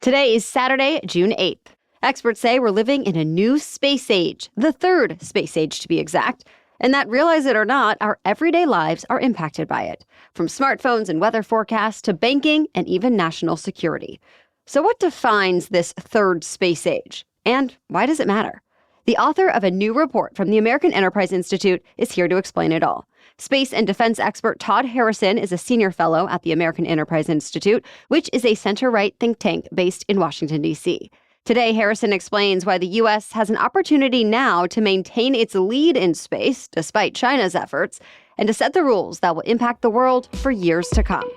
Today is Saturday, June 8th. Experts say we're living in a new space age, the third space age to be exact, and that, realize it or not, our everyday lives are impacted by it, from smartphones and weather forecasts to banking and even national security. So what defines this third space age? And why does it matter? The author of a new report from the American Enterprise Institute is here to explain it all. Space and defense expert Todd Harrison is a senior fellow at the American Enterprise Institute, which is a center-right think tank based in Washington, D.C. Today, Harrison explains why the U.S. has an opportunity now to maintain its lead in space, despite China's efforts, and to set the rules that will impact the world for years to come.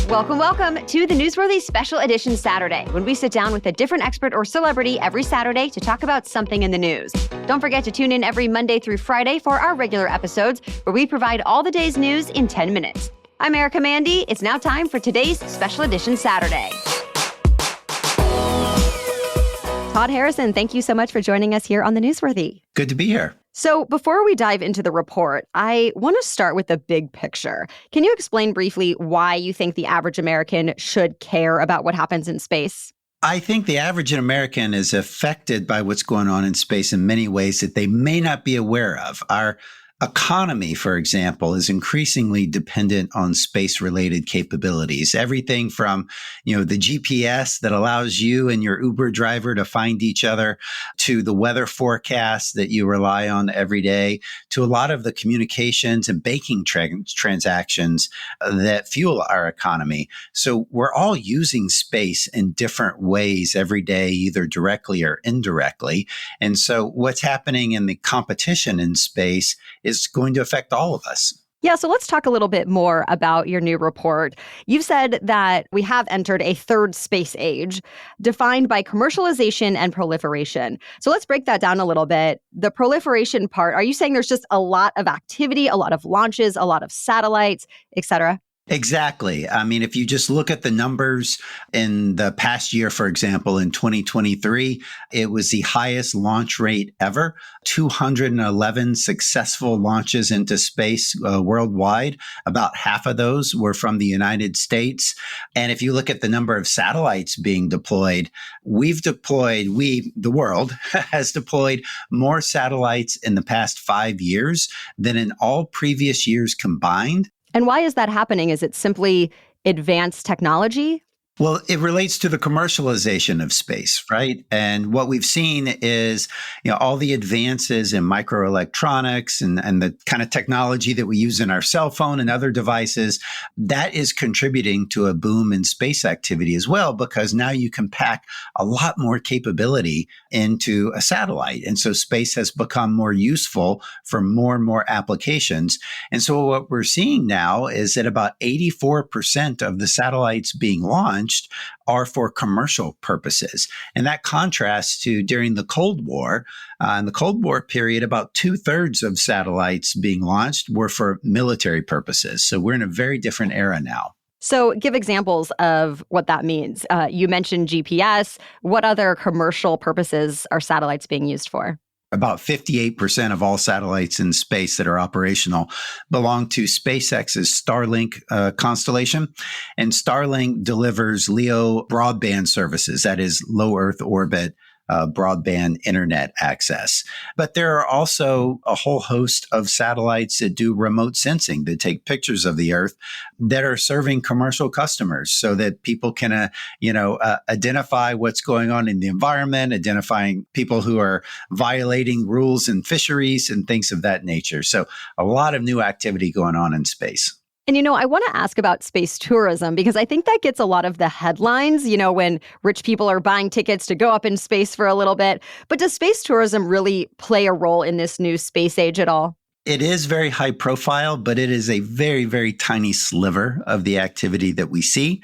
Welcome to the Newsworthy Special Edition Saturday, when we sit down with a different expert or celebrity every Saturday to talk about something in the news. Don't forget to tune in every Monday through Friday for our regular episodes, where we provide all the day's news in 10 minutes. I'm Erica Mandy. It's now time for today's Special Edition Saturday. Todd Harrison, thank you so much for joining us here on the Newsworthy. Good to be here. So before we dive into the report, I want to start with the big picture. Can you explain briefly why you think the average American should care about what happens in space? I think the average American is affected by what's going on in space in many ways that they may not be aware of. Our economy, for example, is increasingly dependent on space-related capabilities. Everything from, the GPS that allows you and your Uber driver to find each other, to the weather forecasts that you rely on every day, to a lot of the communications and banking transactions that fuel our economy. So we're all using space in different ways every day, either directly or indirectly. And so what's happening in the competition in space is going to affect all of us. Yeah, so let's talk a little bit more about your new report. You've said that we have entered a third space age defined by commercialization and proliferation. So let's break that down a little bit. The proliferation part, are you saying there's just a lot of activity, a lot of launches, a lot of satellites, et cetera? Exactly. I mean, if you just look at the numbers in the past year, for example, in 2023, it was the highest launch rate ever, 211 successful launches into space worldwide. About half of those were from the United States. And if you look at the number of satellites being deployed, the world has deployed more satellites in the past 5 years than in all previous years combined. And why is that happening? Is it simply advanced technology? Well, it relates to the commercialization of space, right? And what we've seen is, all the advances in microelectronics and the kind of technology that we use in our cell phone and other devices, that is contributing to a boom in space activity as well, because now you can pack a lot more capability into a satellite. And so space has become more useful for more and more applications. And so what we're seeing now is that about 84% of the satellites being launched are for commercial purposes. And that contrasts to during the Cold War. In the Cold War period, about 2/3 of satellites being launched were for military purposes. So we're in a very different era now. So give examples of what that means. You mentioned GPS. What other commercial purposes are satellites being used for? About 58% of all satellites in space that are operational belong to SpaceX's Starlink constellation. And Starlink delivers LEO broadband services, that is low Earth orbit broadband internet access. But there are also a whole host of satellites that do remote sensing, that take pictures of the Earth, that are serving commercial customers so that people can, identify what's going on in the environment, identifying people who are violating rules in fisheries and things of that nature. So a lot of new activity going on in space. And, I want to ask about space tourism, because I think that gets a lot of the headlines, when rich people are buying tickets to go up in space for a little bit. But does space tourism really play a role in this new space age at all? It is very high profile, but it is a very, very tiny sliver of the activity that we see.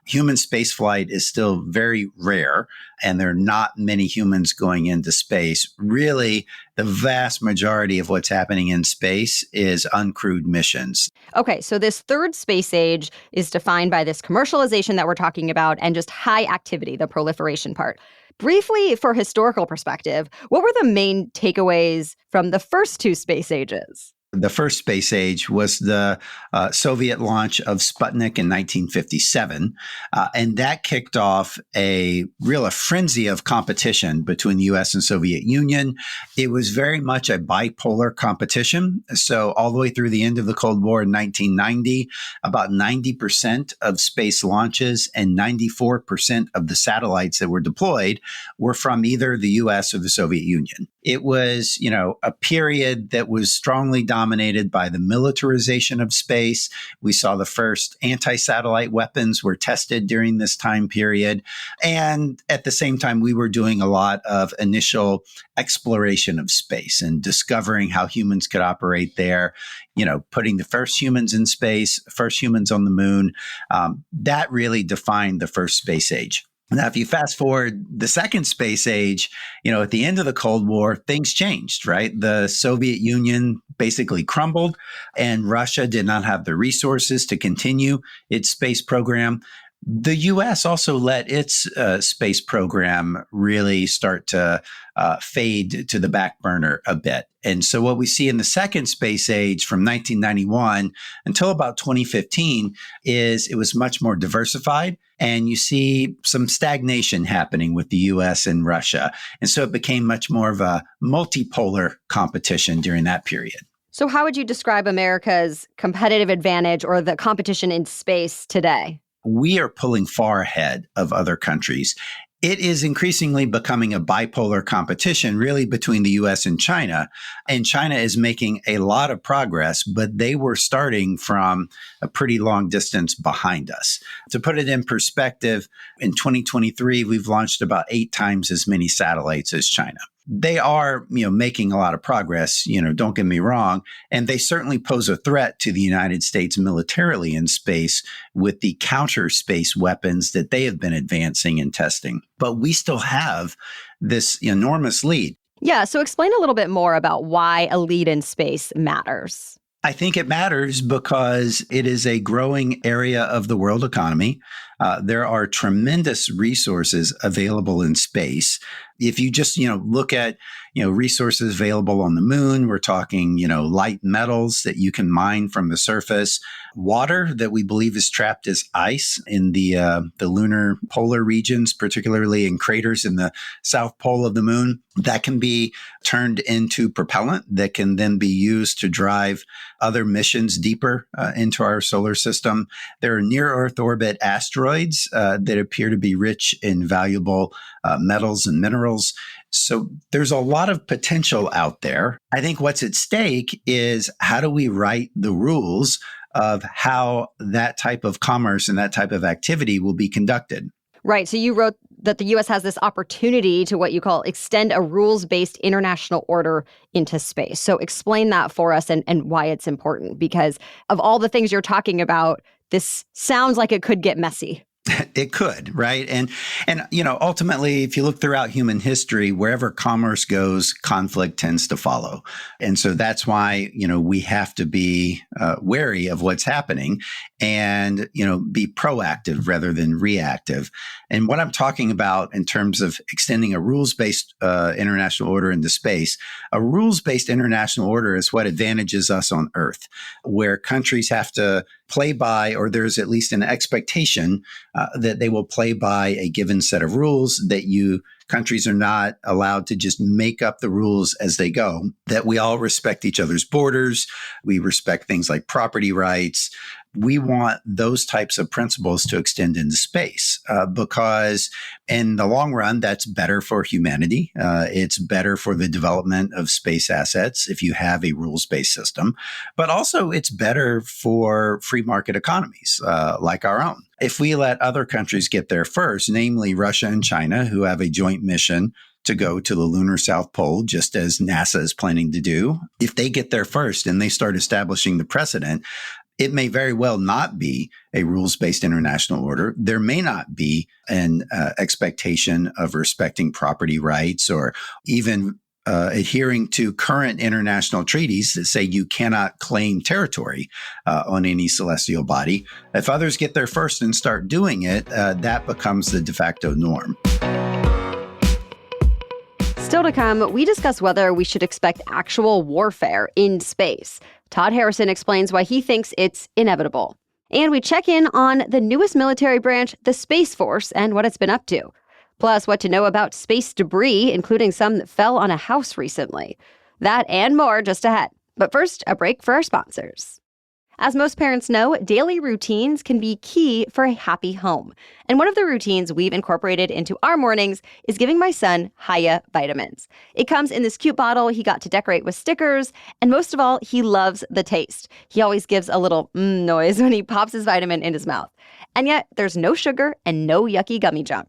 Human spaceflight is still very rare, and there are not many humans going into space. Really, the vast majority of what's happening in space is uncrewed missions. Okay, so this third space age is defined by this commercialization that we're talking about and just high activity, the proliferation part. Briefly, for historical perspective, what were the main takeaways from the first two space ages? The first space age was the Soviet launch of Sputnik in 1957. And that kicked off a frenzy of competition between the US and Soviet Union. It was very much a bipolar competition. So all the way through the end of the Cold War in 1990, about 90% of space launches and 94% of the satellites that were deployed were from either the US or the Soviet Union. It was, a period that was strongly dominated by the militarization of space. We saw the first anti-satellite weapons were tested during this time period. And at the same time, we were doing a lot of initial exploration of space and discovering how humans could operate there, putting the first humans in space, first humans on the moon. That really defined the first space age. Now, if you fast forward the second space age, at the end of the Cold War, things changed, right? The Soviet Union basically crumbled, and Russia did not have the resources to continue its space program. The U.S. also let its space program really start to fade to the back burner a bit. And so what we see in the second space age from 1991 until about 2015 is it was much more diversified. And you see some stagnation happening with the US and Russia. And so it became much more of a multipolar competition during that period. So how would you describe America's competitive advantage or the competition in space today? We are pulling far ahead of other countries. It is increasingly becoming a bipolar competition, really, between the US and China. And China is making a lot of progress, but they were starting from a pretty long distance behind us. To put it in perspective, in 2023, we've launched about 8 times as many satellites as China. They are, making a lot of progress, don't get me wrong. And they certainly pose a threat to the United States militarily in space with the counter space weapons that they have been advancing and testing. But we still have this enormous lead. Yeah. So explain a little bit more about why a lead in space matters. I think it matters because it is a growing area of the world economy. There are tremendous resources available in space. If you just, look at, resources available on the moon, we're talking, light metals that you can mine from the surface, water that we believe is trapped as ice in the lunar polar regions, particularly in craters in the south pole of the moon, that can be turned into propellant that can then be used to drive other missions deeper into our solar system. There are near Earth orbit asteroids that appear to be rich in valuable metals and minerals. So there's a lot of potential out there. I think what's at stake is how do we write the rules of how that type of commerce and that type of activity will be conducted. Right. So you wrote that the U.S. has this opportunity to what you call extend a rules-based international order into space. So explain that for us and why it's important, because of all the things you're talking about, this sounds like it could get messy. It could, right? And ultimately, if you look throughout human history, wherever commerce goes, conflict tends to follow. And so that's why, we have to be wary of what's happening and, be proactive rather than reactive. And what I'm talking about in terms of extending a rules-based international order into space, a rules-based international order is what advantages us on Earth, where countries have to play by, or there's at least an expectation that they will play by a given set of rules, that countries are not allowed to just make up the rules as they go, that we all respect each other's borders. We respect things like property rights. We want those types of principles to extend into space because in the long run, that's better for humanity. It's better for the development of space assets if you have a rules-based system, but also it's better for free market economies like our own. If we let other countries get there first, namely Russia and China, who have a joint mission to go to the lunar South Pole, just as NASA is planning to do, if they get there first and they start establishing the precedent, it may very well not be a rules-based international order. There may not be an expectation of respecting property rights or even adhering to current international treaties that say you cannot claim territory on any celestial body. If others get there first and start doing it, that becomes the de facto norm. Still to come, we discuss whether we should expect actual warfare in space. Todd Harrison explains why he thinks it's inevitable. And we check in on the newest military branch, the Space Force, and what it's been up to. Plus, what to know about space debris, including some that fell on a house recently. That and more just ahead. But first, a break for our sponsors. As most parents know, daily routines can be key for a happy home. And one of the routines we've incorporated into our mornings is giving my son Haya vitamins. It comes in this cute bottle he got to decorate with stickers, and most of all, he loves the taste. He always gives a little noise when he pops his vitamin in his mouth. And yet, there's no sugar and no yucky gummy junk.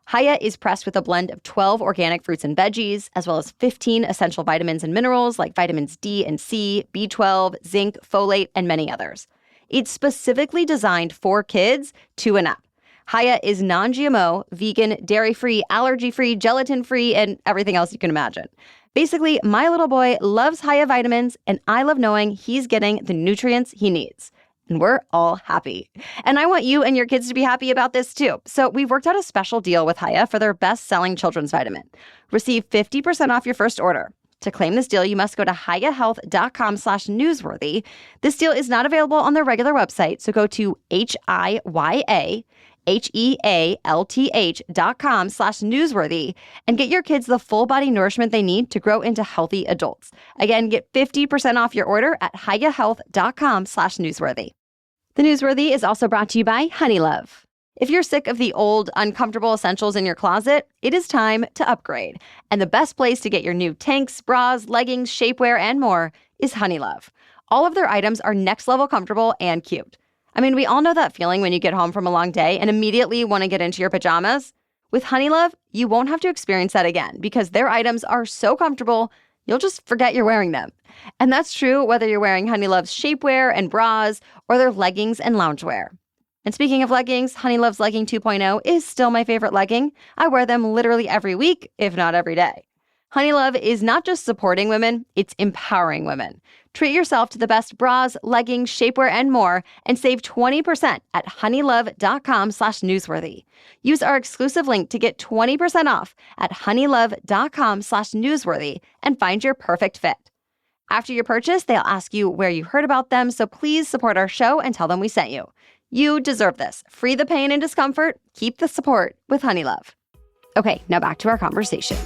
Haya is pressed with a blend of 12 organic fruits and veggies, as well as 15 essential vitamins and minerals like vitamins D and C, B12, zinc, folate, and many others. It's specifically designed for kids 2 and up. Haya is non-GMO, vegan, dairy-free, allergy-free, gelatin-free, and everything else you can imagine. Basically, my little boy loves Haya vitamins, and I love knowing he's getting the nutrients he needs. And we're all happy. And I want you and your kids to be happy about this too. So we've worked out a special deal with Haya for their best-selling children's vitamin. Receive 50% off your first order. To claim this deal, you must go to hayahealth.com/newsworthy. This deal is not available on their regular website, so go to HIYAHEALTH.com/newsworthy and get your kids the full body nourishment they need to grow into healthy adults. Again, get 50% off your order at hayahealth.com/newsworthy. The Newsworthy is also brought to you by Honeylove. If you're sick of the old, uncomfortable essentials in your closet, it is time to upgrade. And the best place to get your new tanks, bras, leggings, shapewear, and more is Honeylove. All of their items are next-level comfortable and cute. I mean, we all know that feeling when you get home from a long day and immediately want to get into your pajamas. With Honeylove, you won't have to experience that again because their items are so comfortable, you'll just forget you're wearing them. And that's true whether you're wearing Honeylove's shapewear and bras or their leggings and loungewear. And speaking of leggings, Honeylove's Legging 2.0 is still my favorite legging. I wear them literally every week, if not every day. Honeylove is not just supporting women, it's empowering women. Treat yourself to the best bras, leggings, shapewear, and more, and save 20% at honeylove.com/newsworthy. Use our exclusive link to get 20% off at honeylove.com/newsworthy and find your perfect fit. After your purchase, they'll ask you where you heard about them, so please support our show and tell them we sent you. You deserve this. Free the pain and discomfort. Keep the support with Honeylove. Okay, now back to our conversation.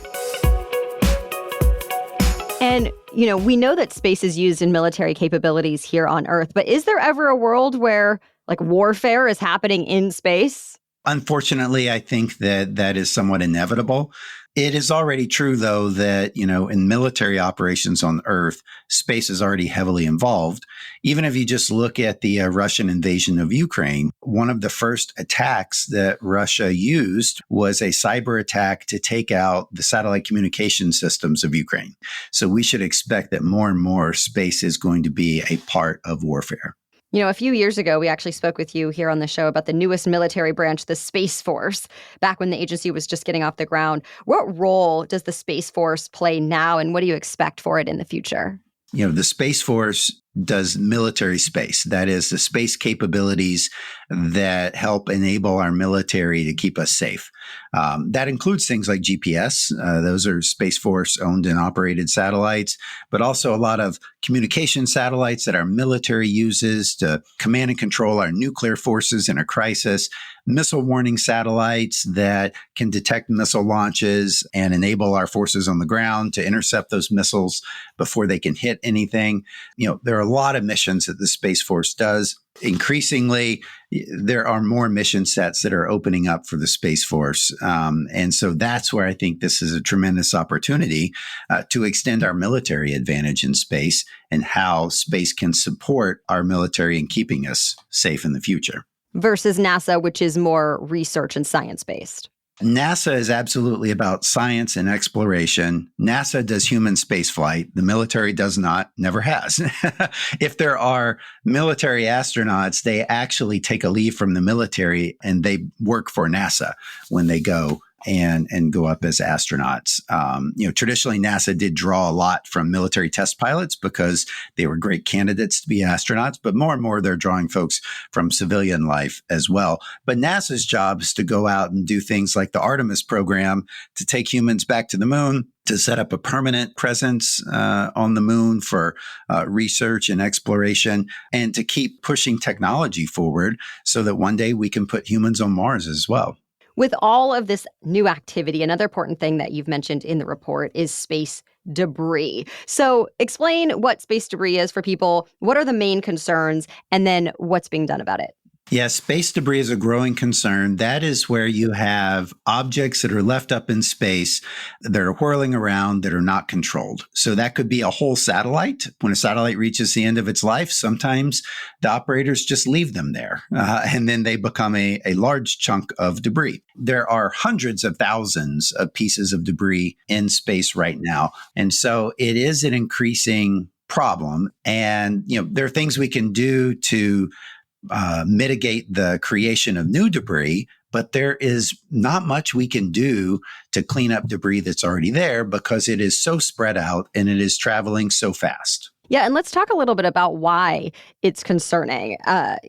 And, we know that space is used in military capabilities here on Earth, but is there ever a world where, warfare is happening in space? Unfortunately, I think that is somewhat inevitable. It is already true, though, that, in military operations on Earth, space is already heavily involved. Even if you just look at the Russian invasion of Ukraine, one of the first attacks that Russia used was a cyber attack to take out the satellite communication systems of Ukraine. So we should expect that more and more space is going to be a part of warfare. A few years ago, we actually spoke with you here on the show about the newest military branch, the Space Force, back when the agency was just getting off the ground. What role does the Space Force play now, and what do you expect for it in the future? The Space Force does military space. That is the space capabilities that help enable our military to keep us safe. That includes things like GPS. Those are Space Force owned and operated satellites, but also a lot of communication satellites that our military uses to command and control our nuclear forces in a crisis, missile warning satellites that can detect missile launches and enable our forces on the ground to intercept those missiles before they can hit anything. There are a lot of missions that the Space Force does. Increasingly, there are more mission sets that are opening up for the Space Force. And so that's where I think this is a tremendous opportunity to extend our military advantage in space and how space can support our military in keeping us safe in the future. Versus NASA, which is more research and science-based. NASA is absolutely about science and exploration. NASA does human spaceflight. The military does not, never has. If there are military astronauts, they actually take a leave from the military and they work for NASA when they go and go up as astronauts. Traditionally, NASA did draw a lot from military test pilots because they were great candidates to be astronauts, but more and more they're drawing folks from civilian life as well. But NASA's job is to go out and do things like the Artemis program to take humans back to the moon, to set up a permanent presence on the moon for research and exploration, and to keep pushing technology forward so that one day we can put humans on Mars as well. With all of this new activity, another important thing that you've mentioned in the report is space debris. So explain what space debris is for people. What are the main concerns? And then what's being done about it? Yes, space debris is a growing concern. That is where you have objects that are left up in space that are whirling around that are not controlled. So that could be a whole satellite. When a satellite reaches the end of its life, sometimes the operators just leave them there, and then they become a large chunk of debris. There are hundreds of thousands of pieces of debris in space right now. And so it is an increasing problem. And, there are things we can do to mitigate the creation of new debris, but there is not much we can do to clean up debris that's already there because it is so spread out and it is traveling so fast. Yeah, and let's talk a little bit about why it's concerning.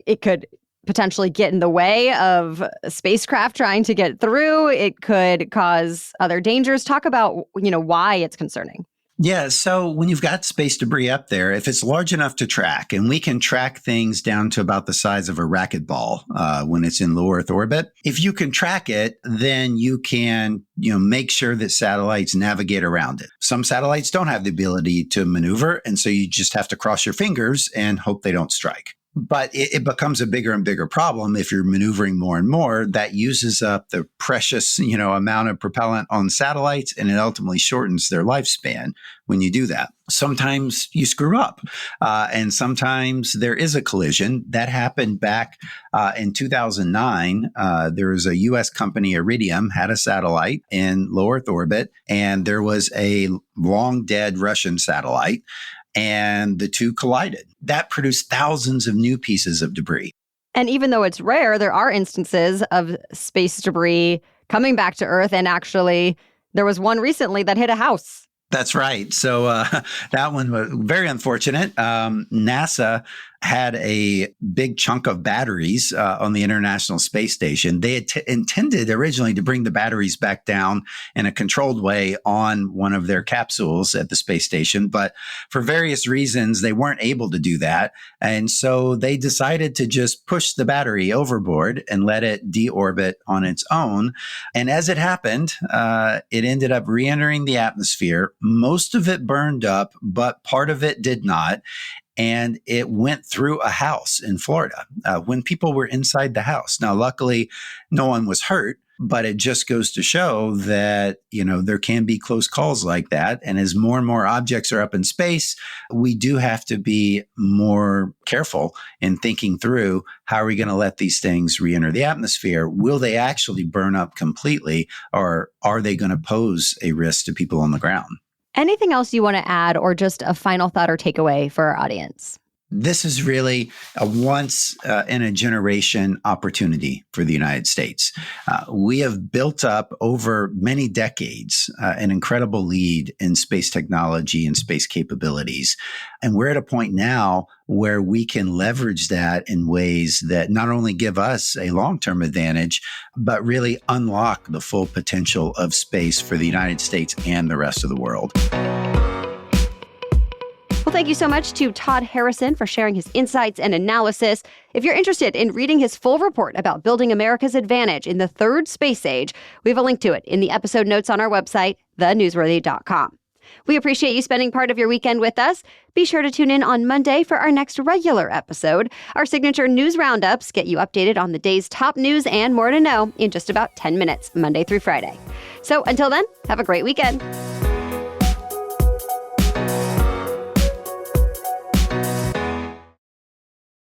It could potentially get in the way of a spacecraft trying to get through. It could cause other dangers. Talk about, why it's concerning. Yeah, so when you've got space debris up there, if it's large enough to track, and we can track things down to about the size of a racquetball when it's in low Earth orbit, if you can track it, then you can make sure that satellites navigate around it. Some satellites don't have the ability to maneuver, and so you just have to cross your fingers and hope they don't strike. But it becomes a bigger and bigger problem if you're maneuvering more and more. That uses up the precious, amount of propellant on satellites, and it ultimately shortens their lifespan when you do that. Sometimes you screw up, and sometimes there is a collision. That happened back in 2009. There was a U.S. company, Iridium, had a satellite in low Earth orbit, and there was a long dead Russian satellite, and the two collided. That produced thousands of new pieces of debris. And even though it's rare, there are instances of space debris coming back to Earth. And actually, there was one recently that hit a house. That's right. So that one was very unfortunate. NASA had a big chunk of batteries on the International Space Station. They had intended originally to bring the batteries back down in a controlled way on one of their capsules at the space station, but for various reasons, they weren't able to do that. And so they decided to just push the battery overboard and let it deorbit on its own. And as it happened, it ended up re-entering the atmosphere. Most of it burned up, but part of it did not. And it went through a house in Florida when people were inside the house. Now, luckily, no one was hurt, but it just goes to show that, there can be close calls like that. And as more and more objects are up in space, we do have to be more careful in thinking through how are we going to let these things re-enter the atmosphere? Will they actually burn up completely, or are they going to pose a risk to people on the ground? Anything else you want to add, or just a final thought or takeaway for our audience? This is really a once in a generation opportunity for the United States. We have built up over many decades an incredible lead in space technology and space capabilities. And we're at a point now where we can leverage that in ways that not only give us a long-term advantage, but really unlock the full potential of space for the United States and the rest of the world. Well, thank you so much to Todd Harrison for sharing his insights and analysis. If you're interested in reading his full report about building America's advantage in the third space age, we have a link to it in the episode notes on our website, thenewsworthy.com. We appreciate you spending part of your weekend with us. Be sure to tune in on Monday for our next regular episode. Our signature news roundups get you updated on the day's top news and more to know in just about 10 minutes, Monday through Friday. So until then, have a great weekend.